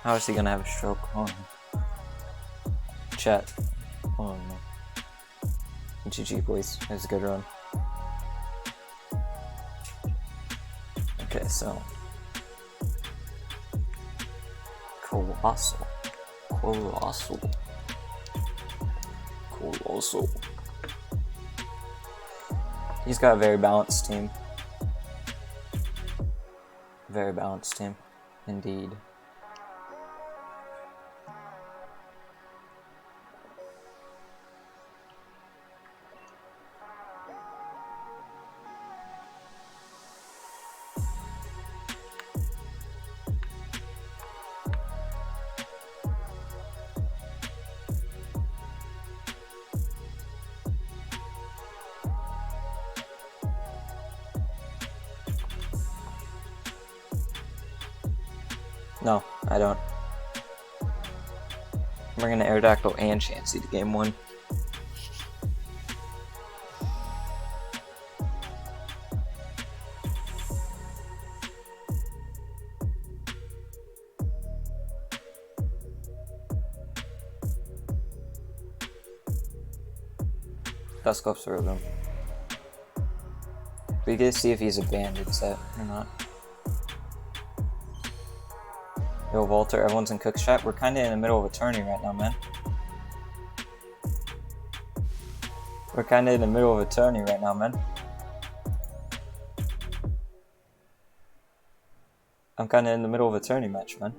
How is he gonna have a stroke? Oh no. Chat. Oh no. GG boys. It was a good run. Okay, so Colossal. He's got a very balanced team. Very balanced team, indeed. No, I don't. I'm bringing Aerodactyl and Chansey to game 1. Dusclops are them. We get to see if he's a banded set or not. Yo, Walter, everyone's in Cook's chat. We're kinda in the middle of a tourney right now, man. We're kinda in the middle of a tourney right now, man. I'm kinda in the middle of a tourney match, man.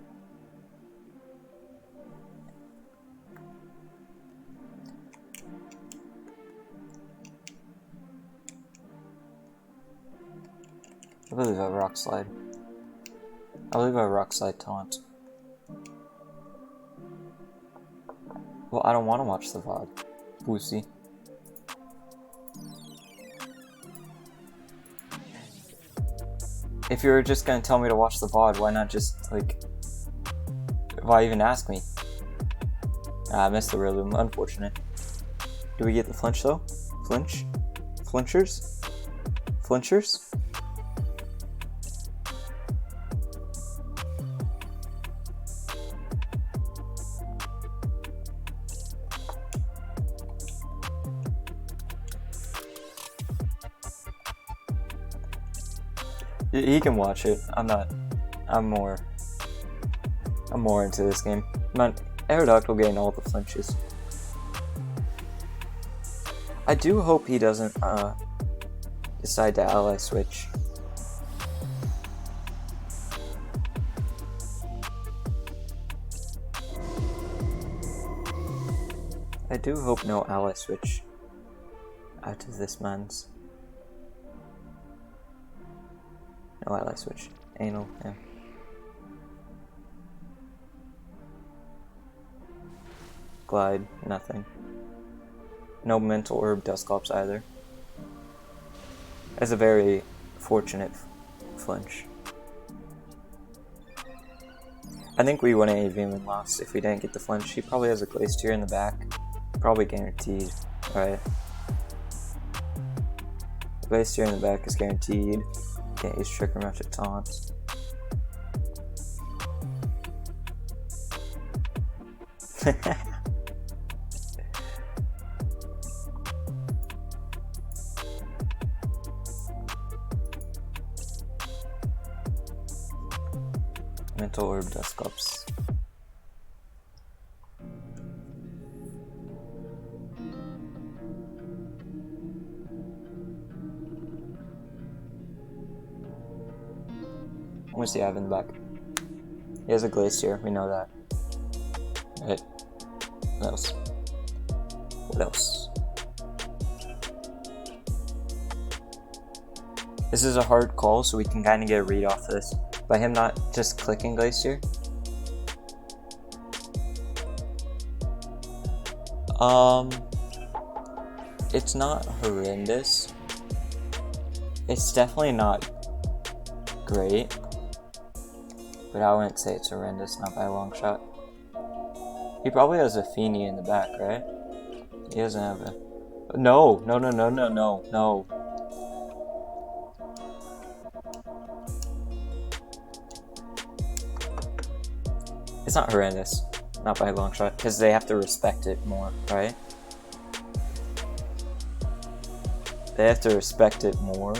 I believe I rock slide. I believe I rock slide taunt. Well, I don't want to watch the VOD. Pussy. If you were just gonna tell me to watch the VOD, why not just, like... Why even ask me? I missed the rhythm. Unfortunate. Do we get the flinch, though? Flinch? Flinchers? Flinchers? He can watch it. I'm not. I'm more into this game. Aerodactyl getting all the flinches. I do hope he doesn't decide to ally switch. I do hope no ally switch out of this man's. No ally switch. Anal, yeah. Glide, nothing. No mental herb Dusclops either. That's a very fortunate flinch. I think we wouldn't have even lost if we didn't get the flinch. He probably has a Glacier in the back. Probably guaranteed, right? Glacier in the back is guaranteed. Can't use Trigger Match at taunts. Mental Orb Dusclops. What's he have in the back? He has a Glacier, we know that. Right. What else? What else? This is a hard call, so we can kind of get a read off this. By him not just clicking Glacier. It's not horrendous. It's definitely not great. But I wouldn't say it's horrendous, not by a long shot. He probably has a Feeny in the back, right? He doesn't have a... No! No. It's not horrendous. Not by a long shot. Because they have to respect it more, right? They have to respect it more.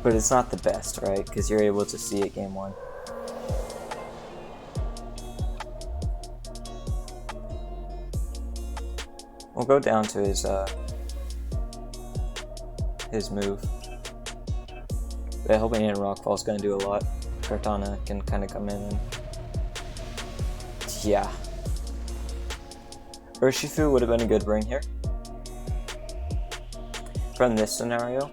But it's not the best, right? Because you're able to see it game one. We'll go down to his move. But hoping in Rockfall's gonna do a lot. Kartana can kind of come in and... yeah. Urshifu would have been a good bring here. From this scenario.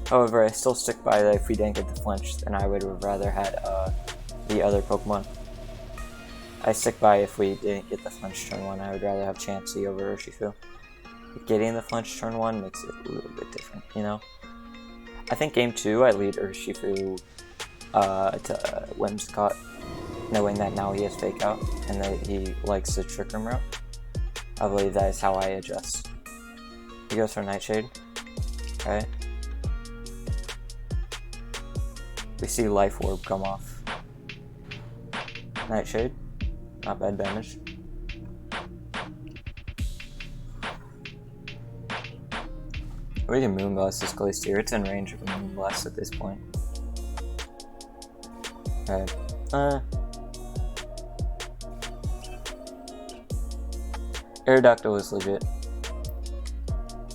However, I still stick by that if we didn't get the flinch, then I would have rather had the other Pokemon. I stick by if we didn't get the flinch turn 1, I would rather have Chansey over Urshifu. But getting the flinch turn 1 makes it a little bit different, you know? I think game 2 I lead Urshifu to Whimsicott, knowing that now he has Fake Out and that he likes the Trick Room route. I believe that is how I adjust. He goes for Nightshade, right? We see Life Orb come off. Nightshade, not bad damage. We can Moonblast this Glacier, it's in range of a Moonblast at this point. Alright, Aerodactyl is legit.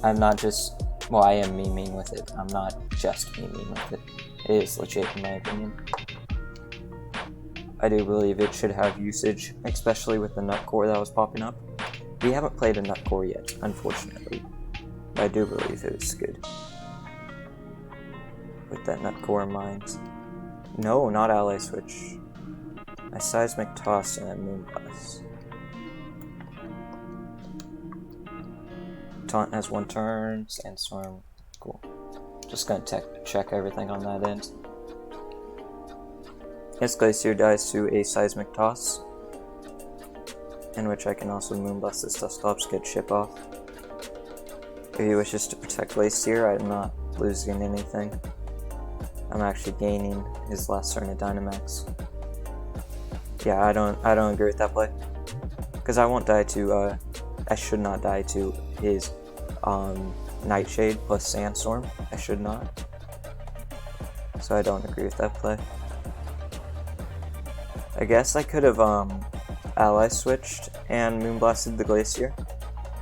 I'm not just, well, I am memeing with it, I'm not just memeing with it. It is legit in my opinion. I do believe it should have usage, especially with the Nut Core that was popping up. We haven't played a Nut Core yet, unfortunately. But I do believe it is good. With that Nut Core in mind. No, not Ally Switch. A Seismic Toss and a Moonblast. Taunt has 1 turn, Sandstorm, cool. Just gonna check everything on that end. His Glacier dies to a Seismic Toss, in which I can also Moonblast this Dusclops, get Chip off. If he wishes to protect Glacier, I'm not losing anything. I'm actually gaining his last turn of Dynamax. Yeah, I don't agree with that play. Because I won't die to, I should not die to his Nightshade plus Sandstorm. I should not. So I don't agree with that play. I guess I could have Ally Switched and Moonblasted the Glacier.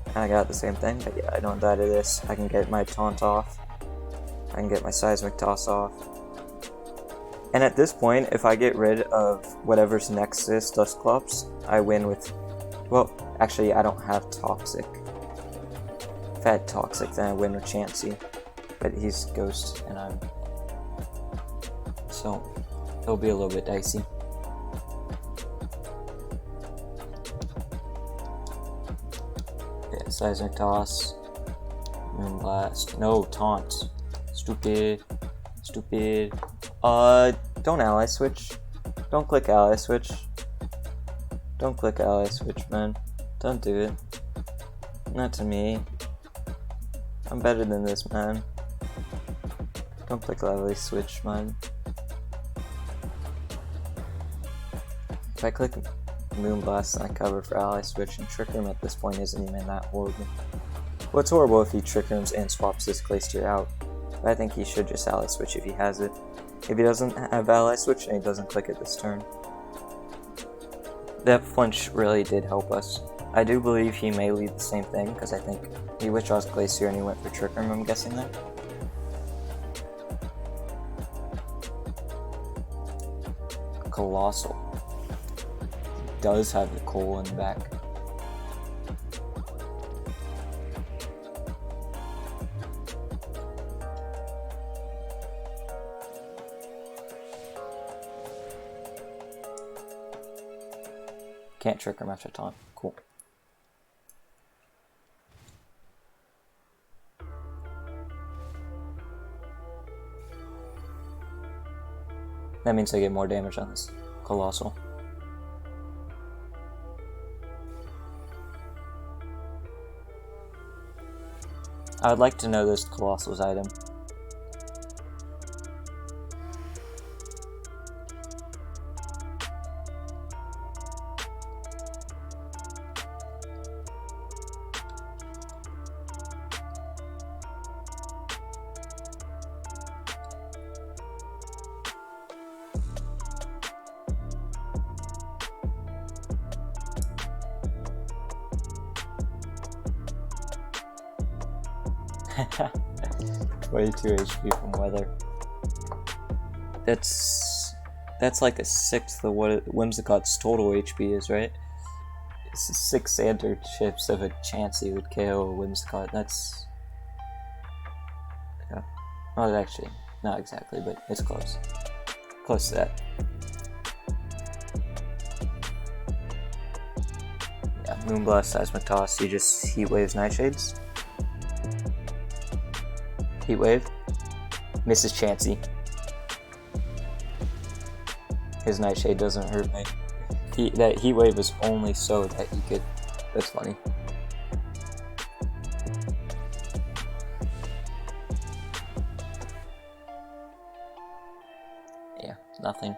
And I got the same thing, but yeah, I don't die to this. I can get my Taunt off. I can get my Seismic Toss off. And at this point, if I get rid of whatever's next to this Dusclops, I win with... well, actually, I don't have Toxic. If I had Toxic, then I win with Chansey. But he's Ghost, and I'm... so, it'll be a little bit dicey. Yeah, Seismic Toss. Moonblast. No, Taunt. Stupid. Stupid. Don't Ally Switch. Don't click Ally Switch. Don't click Ally Switch, man. Don't do it. Not to me. I'm better than this, man. Don't click Ally Switch, man. If I click Moonblast and I cover for Ally Switch, and Trick Room at this point isn't even that horrible. Well, it's horrible if he Trick Rooms and swaps this Glacier out. But I think he should just Ally Switch if he has it. If he doesn't have Ally Switch, and he doesn't click it this turn. That flinch really did help us. I do believe he may lead the same thing, because I think he withdraws Glacier and he went for Trick Room, I'm guessing there. Colossal. Does have the coal in the back. Can't Trick Room after Taunt. Cool. That means I get more damage on this Colossal. I would like to know this Colossal's item. 22 HP from weather. That's like a sixth of what Whimsicott's total HP is, right? It's 6 Xander chips of a Chansey would KO a Whimsicott. That's... yeah. Well, actually, not exactly, but it's close. Close to that. Yeah, Moonblast, Seismic Toss, he just Heat Waves Nightshades. Heat Wave. Misses Chansey. His Nightshade doesn't hurt me. That Heat Wave was only so that he could... That's funny. Yeah, nothing.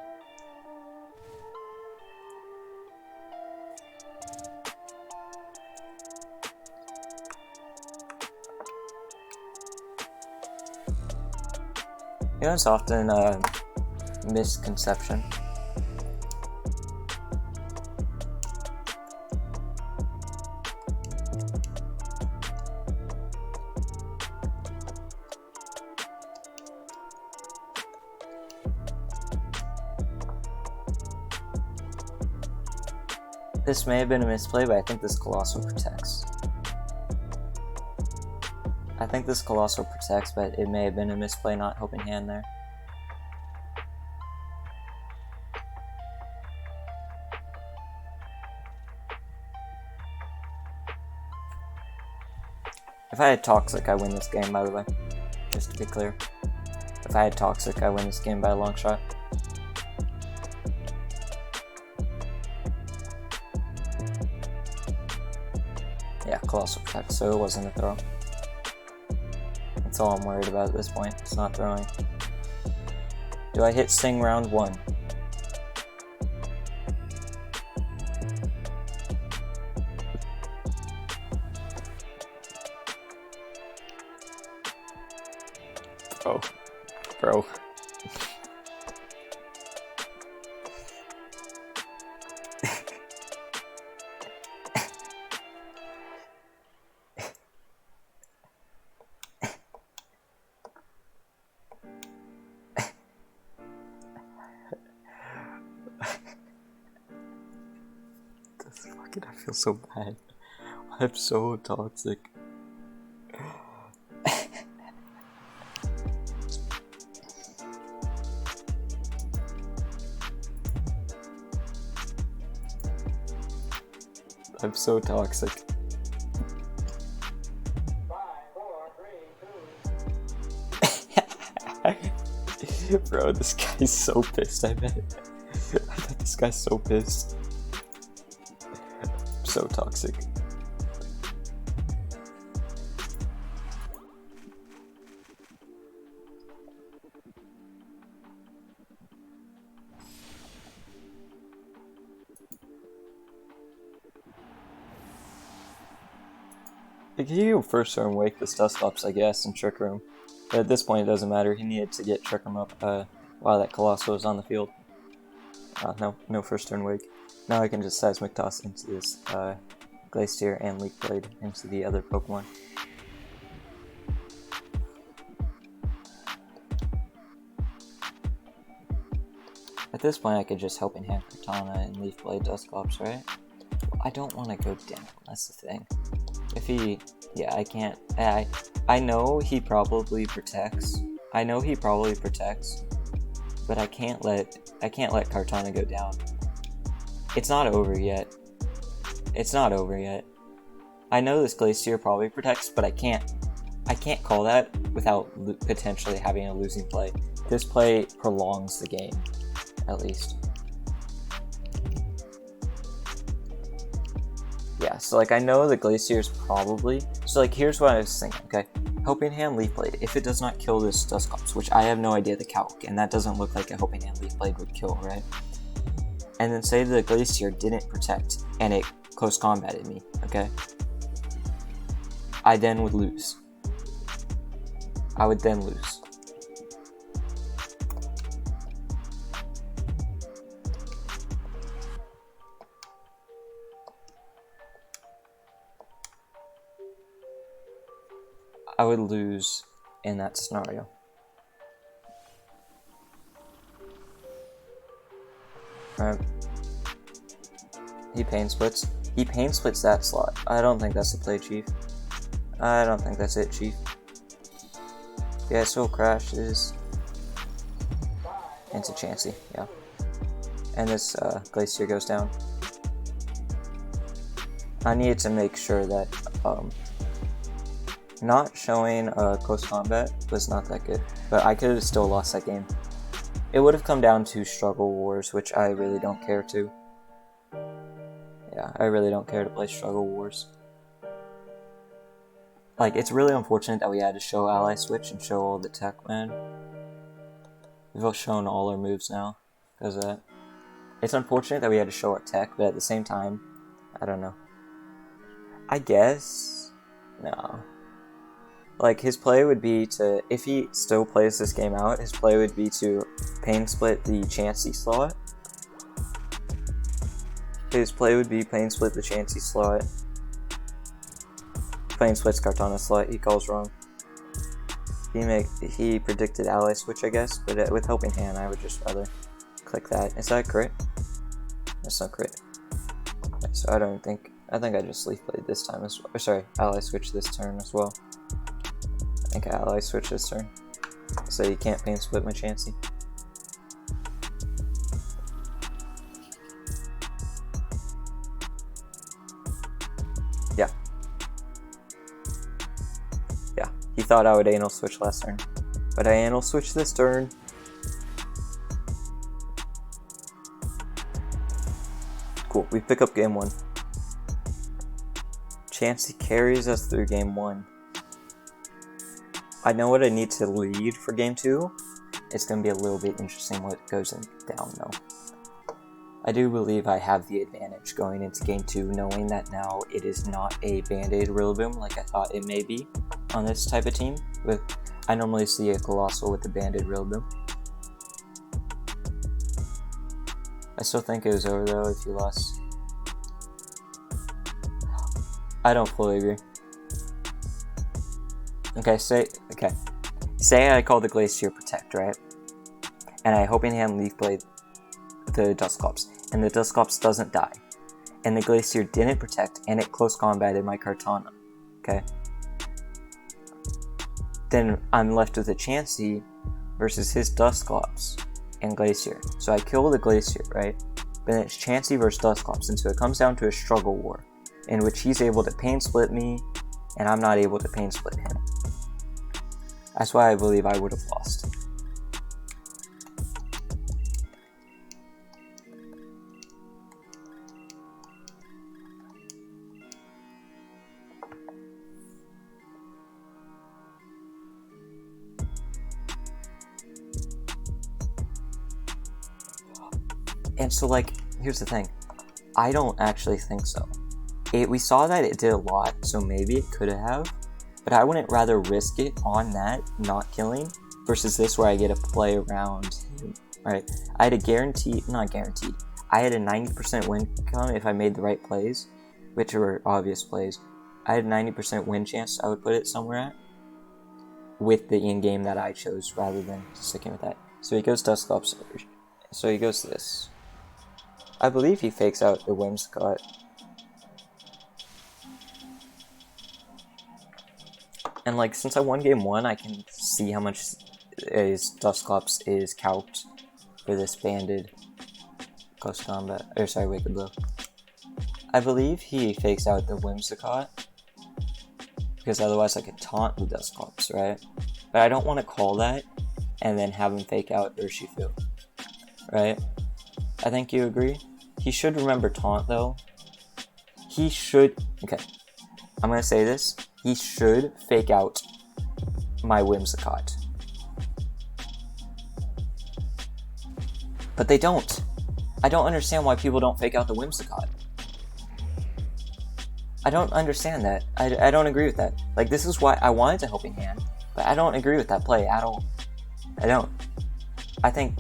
You know, it's often a misconception. This may have been a misplay, but I think this Colossal protects. I think this Colossal protects, but it may have been a misplay not helping hand there. If I had Toxic, I win this game, by the way. Just to be clear. If I had Toxic, I win this game by a long shot. Yeah, Colossal protect, so it wasn't a throw. That's all I'm worried about at this point. It's not throwing. Do I hit Sing round 1? Bro. I feel so bad. I'm so toxic. I'm so toxic. 5, 4, 3, 2. Bro, this guy's so pissed, I bet. I bet this guy's so pissed. So toxic. Like, he can first turn wake this Dusclops, I guess, and Trick Room. But at this point, it doesn't matter. He needed to get Trick Room up while that Colossal was on the field. No first turn wake. Now I can just Seismic Toss into this Glacier and Leaf Blade into the other Pokemon. At this point, I could just Helping Hand Katana and Leaf Blade Dusclops, right? I don't want to go down, that's the thing. If he... yeah, I can't... I know he probably protects. But I can't let Kartana go down. It's not over yet. I know this Glacier probably protects, but I can't call that without potentially having a losing play. This play prolongs the game, at least. Yeah, so like I know the Glacier's probably... so like here's what I was thinking, okay? Helping Hand Leaf Blade, if it does not kill this Dusclops, which I have no idea the calc, and that doesn't look like a Helping Hand Leaf Blade would kill, right? And then say the Glacier didn't protect, and it close combated me, okay? I then would lose. I would then lose. I would lose in that scenario. Alright. He pain splits. He pain splits that slot. I don't think that's the play, Chief. I don't think that's it, Chief. Yeah, Soul crashes. Into Chansey, yeah. And this Glacier goes down. I needed to make sure that not showing close combat was not that good, but I could have still lost that game. It would have come down to Struggle Wars, which I really don't care to. Yeah, I really don't care to play Struggle Wars. Like, it's really unfortunate that we had to show Ally Switch and show all the tech, man. We've all shown all our moves now, because of that. It's unfortunate that we had to show our tech, but at the same time, I don't know. I guess... no. Like, his play would be to, if he still plays this game out, his play would be to pain split the Chansey slot. His play would be pain split the Chansey slot. Pain splits Kartana slot, he calls wrong. He predicted Ally Switch, I guess, but with Helping Hand, I would just rather click that. Is that a crit? That's not crit. Okay, so I don't think, I think I just Leaf Blade this time as well. Or sorry, Ally Switch this turn as well. I think I Ally Switch this turn. So you can't pain split my Chansey. Yeah. Yeah, he thought I would anal switch last turn. But I anal switch this turn. Cool, we pick up game 1. Chansey carries us through game 1. I know what I need to lead for game 2. It's going to be a little bit interesting what goes down though. I do believe I have the advantage going into game 2, knowing that now it is not a Band-Aid Rillaboom like I thought it may be on this type of team. I normally see a Colossal with the Band-Aid Rillaboom. I still think it was over though if you lost. I don't fully agree. Okay, say I call the Glacier Protect, right? And I Hoping Hand Leaf Blade the Dusclops, and the Dusclops doesn't die. And the Glacier didn't protect, and it close combated my Kartana, okay? Then I'm left with a Chansey versus his Dusclops and Glacier. So I kill the Glacier, right? But then it's Chansey versus Dusclops, and so it comes down to a struggle war, in which he's able to pain split me, and I'm not able to pain split him. That's why I believe I would have lost. And so, like, here's the thing. I don't actually think so. We saw that it did a lot, so maybe it could have. But I wouldn't rather risk it on that, not killing, versus this where I get to play around him, right? I had a guaranteed, not guaranteed, I had a 90% win come if I made the right plays, which were obvious plays. I had a 90% win chance I would put it somewhere at, with the in-game that I chose, rather than sticking with that. So he goes Dusclops, so he goes this. I believe he fakes out the Whimsicott. And like, since I won game 1, I can see how much his Dusclops is calced for this banded close combat. Or sorry, Wicked Blow. I believe he fakes out the Whimsicott, because otherwise I could taunt the Dusclops, right? But I don't want to call that and then have him fake out Urshifu, right? I think you agree. He should remember taunt though. He should, okay, I'm gonna say this. He should fake out my Whimsicott. But they don't. I don't understand why people don't fake out the Whimsicott. I don't understand that. I don't agree with that. Like, this is why I wanted to Helping Hand, but I don't agree with that play at all. I don't. I think...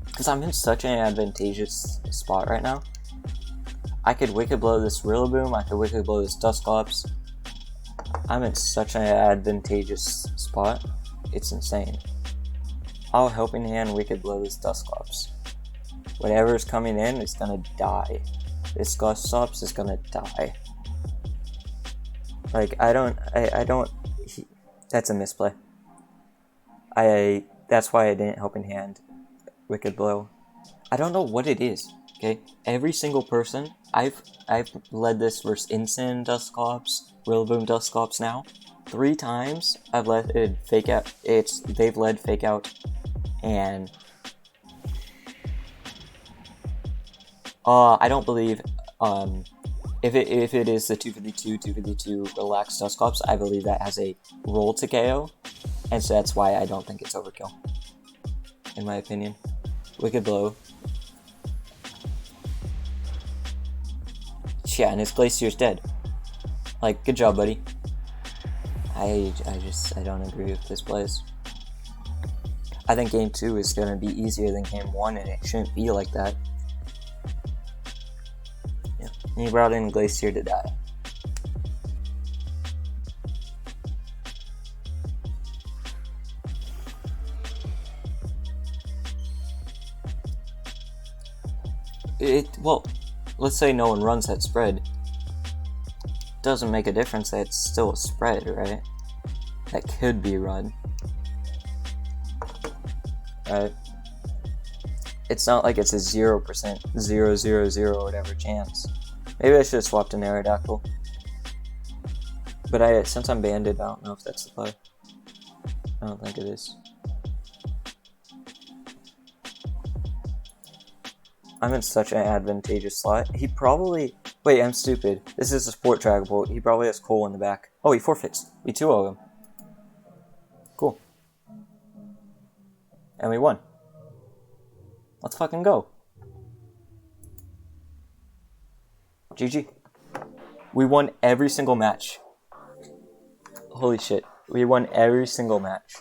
because I'm in such an advantageous spot right now. I could Wicked Blow this Rillaboom, I could Wicked Blow this Dusclops. I'm in such an advantageous spot. It's insane. I'll Helping Hand Wicked Blow this Dusclops. Whatever's coming in is gonna die. This Dusclops is gonna die. Like, that's a misplay. That's why I didn't Helping Hand Wicked Blow. I don't know what it is, okay? Every single person, I've led this versus Instant Dusclops, Rillaboom Dusclops now. 3 times I've let it fake out. They've led fake out, and I don't believe if it is the 252 relaxed Dusclops, I believe that has a roll to KO, and so that's why I don't think it's overkill, in my opinion. Wicked Blow. Yeah, and his Glacier's dead. Like, good job, buddy. I don't agree with this plays. I think game 2 is gonna be easier than game 1, and it shouldn't be like that. Yeah, he brought in Glacier to die. Well, let's say no one runs that spread. Doesn't make a difference that it's still a spread, right? That could be run. Right? It's not like it's a 0%, 0, whatever chance. Maybe I should have swapped an Aerodactyl. But since I'm banded, I don't know if that's the play. I don't think it is. I'm in such an advantageous slot. He probably... Wait, I'm stupid. This is a Sport Trackable. He probably has Cole in the back. Oh, he forfeits. We 2-0 him. Cool. And we won. Let's fucking go. GG. We won every single match. Holy shit. We won every single match.